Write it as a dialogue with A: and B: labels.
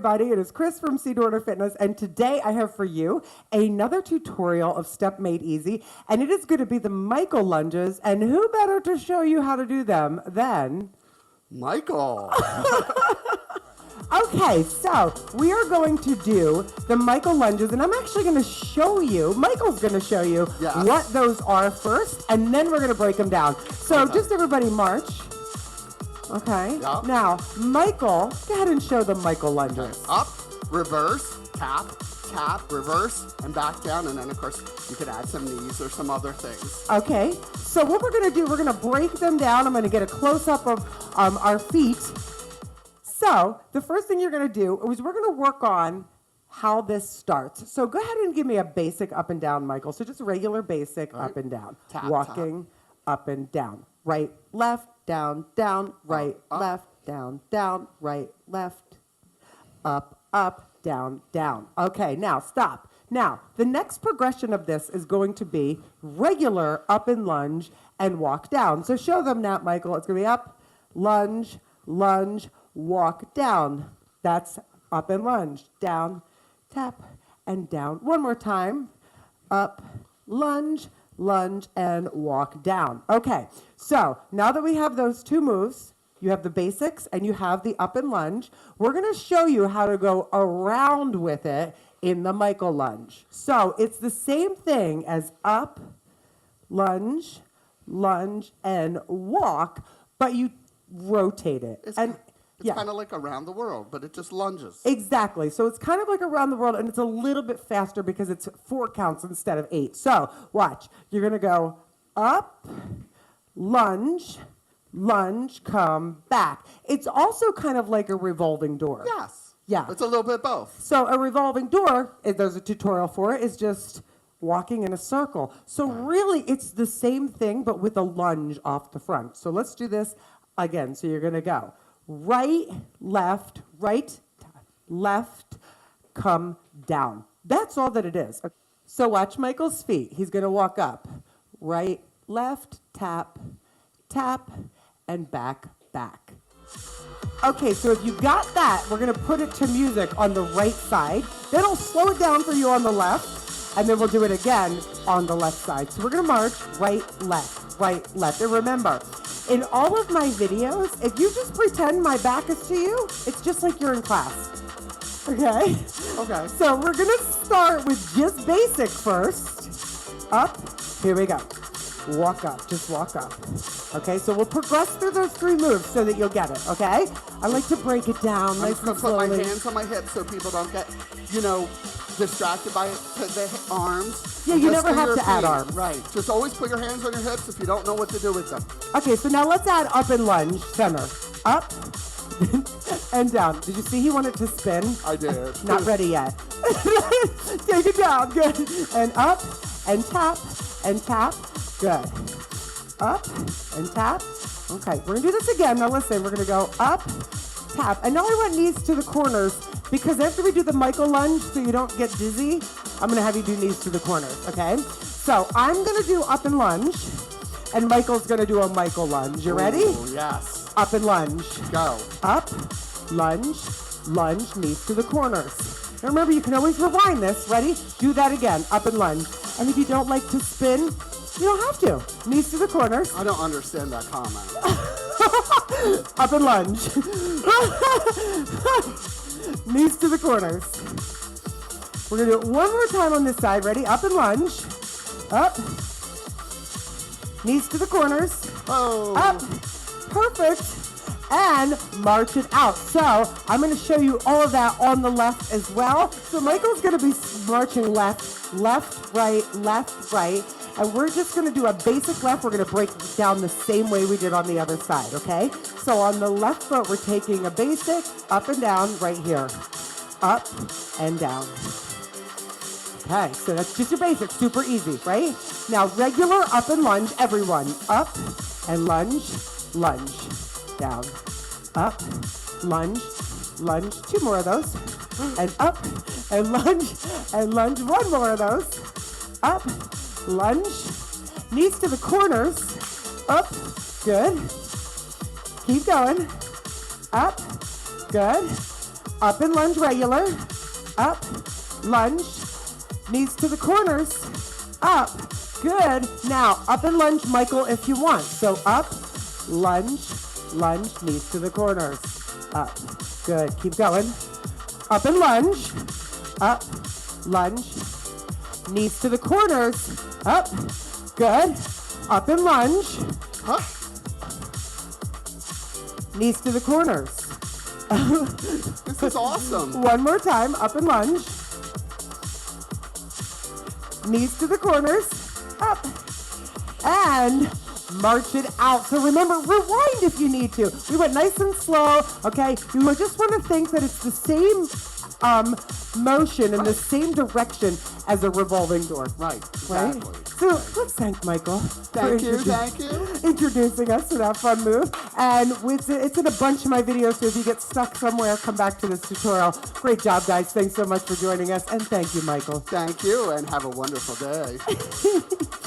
A: everybody. It is Chris from CDornerFitness, and today I have for you another tutorial of Step Made Easy, and it is going to be the Michael lunges, and who better to show you how to do them than...
B: Michael!
A: Okay, so we are going to do the Michael lunges, and I'm actually going to show you, Michael's going to show you what those are first, and then we're going to break them down. So just everybody march. Okay. Yep. Now, Michael, go ahead and show the Michael lunges.
B: Okay. Up, reverse, tap, tap, reverse, and back down. And then, of course, you could add some knees or some other things.
A: Okay. So what we're going to do, we're going to break them down. I'm going to get a close-up of our feet. So the first thing you're going to do is we're going to work on how this starts. So go ahead and give me a basic up and down, Michael. So just a regular basic up and down.
B: Tap,
A: walking up and down. Right, left, down, down, right, left, down, down, right, left, up, down, down. Okay, now stop. Now, the next progression of this is going to be regular up and lunge and walk down. So show them now, Michael. It's going to be up, lunge, lunge, walk down. That's up and lunge, down, tap, and down. One more time. Up, lunge, lunge, and walk down. Okay, so now that we have those two moves, you have the basics and you have the up and lunge, we're going to show you how to go around with it in the Michael lunge. So it's the same thing as up, lunge, lunge, and walk, but you rotate it.
B: It's kind of like around the world, but it just lunges.
A: Exactly. So it's kind of like around the world, and it's a little bit faster because it's 4 counts instead of 8. So watch. You're going to go up, lunge, lunge, come back. It's also kind of like a revolving door.
B: Yes.
A: Yeah.
B: It's a little bit both.
A: So a revolving door, there's a tutorial for it, is just walking in a circle. So really, it's the same thing, but with a lunge off the front. So let's do this again. So you're going to go right, left, come down. That's all that it is. So watch Michael's feet. He's going to walk up. Right, left, tap, tap, and back, back. Okay, so if you got that, we're going to put it to music on the right side. Then I'll slow it down for you on the left, and then we'll do it again on the left side. So we're going to march right, left, right, left. And remember, in all of my videos, if you just pretend my back is to you, it's just like you're in class. Okay?
B: Okay.
A: So we're going to start with just basic first. Up. Here we go. Walk up. Just walk up. Okay? So we'll progress through those 3 moves so that you'll get it. Okay? I like to break it down nice and slowly.
B: I'm going to put my hands on my hips so people don't get, distracted by the arms.
A: Yeah, you never have to add arms.
B: Right. Just always put your hands on your hips if you don't know what to do with them.
A: Okay, so now let's add up and lunge, center. Up and down. Did you see he wanted to spin?
B: I did.
A: Not ready yet. Take it down. Good. And up and tap and tap. Good. Up and tap. Okay, we're going to do this again. Now listen, we're going to go up, tap. And now I want knees to the corners because after we do the Michael lunge so you don't get dizzy, I'm going to have you do knees to the corners, okay? So I'm going to do up and lunge, and Michael's going to do a Michael lunge. You ready?
B: Oh, yes.
A: Up and lunge.
B: Go.
A: Up, lunge, lunge, knees to the corners. Now remember, you can always rewind this. Ready? Do that again. Up and lunge. And if you don't like to spin, you don't have to. Knees to the corners.
B: I don't understand that comment.
A: Up and lunge. Knees to the corners. We're going to do it one more time on this side. Ready? Up and lunge. Up. Knees to the corners.
B: Oh.
A: Up. Perfect. And march it out. So I'm going to show you all of that on the left as well. So Michael's going to be marching left, left, right, and we're just going to do a basic left. We're going to break it down the same way we did on the other side, okay? So on the left foot, we're taking a basic up and down right here. Up and down. Okay, so that's just your basic, super easy, right? Now regular up and lunge, everyone. Up and lunge, lunge. Down, up, lunge, lunge. 2 more of those. And up, and lunge. 1 more of those. Up, lunge. Knees to the corners. Up, good. Keep going. Up, good. Up and lunge regular. Up, lunge, knees to the corners. Up, good. Now, up and lunge, Michael, if you want. So up, lunge, lunge, knees to the corners. Up, good. Keep going. Up and lunge. Up, lunge, knees to the corners. Up, good. Up and lunge.
B: Huh?
A: Knees to the corners.
B: This is awesome.
A: One more time. Up and lunge. Knees to the corners. Up. And march it out. So remember, rewind if you need to. We went nice and slow, okay? You just want to think that it's the same motion in the same direction as a revolving door.
B: Right,
A: Right?
B: exactly.
A: So let's thank Michael.
B: Thank you.
A: Introducing us to that fun move. And it's in a bunch of my videos, so if you get stuck somewhere, come back to this tutorial. Great job, guys. Thanks so much for joining us. And thank you, Michael.
B: Thank you, and have a wonderful day.